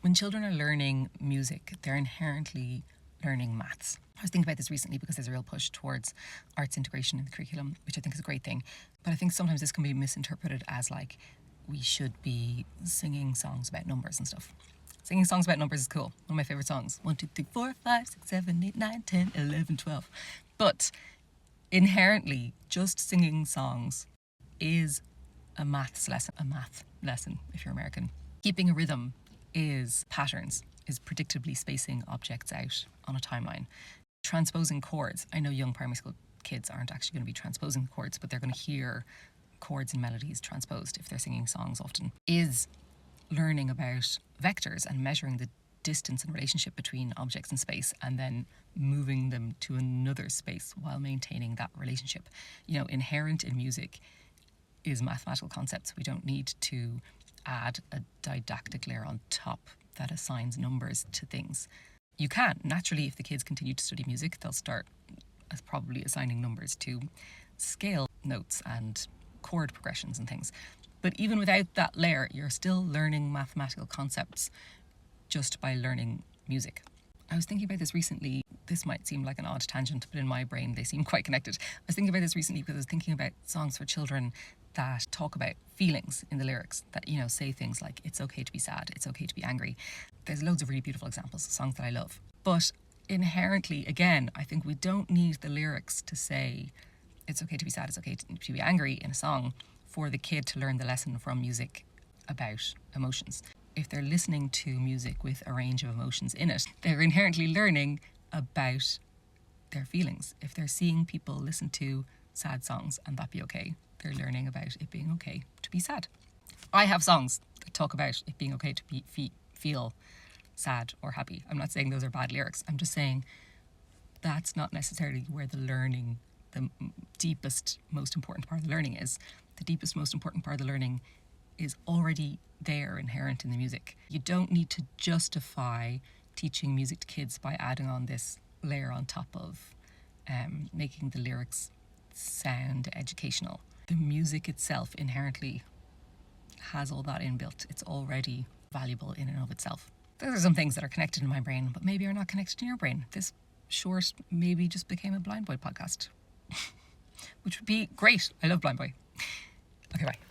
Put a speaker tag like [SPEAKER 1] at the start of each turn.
[SPEAKER 1] When children are learning music, they're inherently learning maths. I was thinking about this recently because there's a real push towards arts integration in the curriculum, which I think is a great thing. But I think sometimes this can be misinterpreted as like we should be singing songs about numbers and stuff. Singing songs about numbers is cool. One of my favourite songs. 1, 2, 3, 4, 5, 6, 7, 8, 9, 10, 11, 12. But inherently, just singing songs is a math lesson if you're American. Keeping a rhythm is patterns, is predictably spacing objects out on a timeline. Transposing chords. I know young primary school kids aren't actually going to be transposing chords, but they're going to hear chords and melodies transposed if they're singing songs often. Is learning about vectors and measuring the distance and relationship between objects in space and then moving them to another space while maintaining that relationship. Inherent in music is mathematical concepts. We don't need to add a didactic layer on top that assigns numbers to things. You can. Naturally, if the kids continue to study music, they'll start probably assigning numbers to scale notes and chord progressions and things. But even without that layer, you're still learning mathematical concepts just by learning music. I was thinking about this recently. This might seem like an odd tangent, but in my brain, they seem quite connected. I was thinking about this recently because I was thinking about songs for children that talk about feelings in the lyrics, that, say things like, it's okay to be sad, it's okay to be angry. There's loads of really beautiful examples of songs that I love. But inherently, again, I think we don't need the lyrics to say, it's okay to be sad, it's okay to be angry in a song for the kid to learn the lesson from music about emotions. If they're listening to music with a range of emotions in it, they're inherently learning about their feelings. If they're seeing people listen to sad songs and that be okay, they're learning about it being okay to be sad. I have songs that talk about it being okay to feel sad or happy. I'm not saying those are bad lyrics. I'm just saying that's not necessarily where the learning, the deepest, most important part of the learning is. The deepest, most important part of the learning is already there, inherent in the music. You don't need to justify teaching music to kids by adding on this layer on top of making the lyrics sound educational. The music itself inherently has all that inbuilt. It's already valuable in and of itself. Those are some things that are connected in my brain, but maybe are not connected in your brain. This short maybe just became a Blind Boy podcast, which would be great. I love Blind Boy. Okay, bye.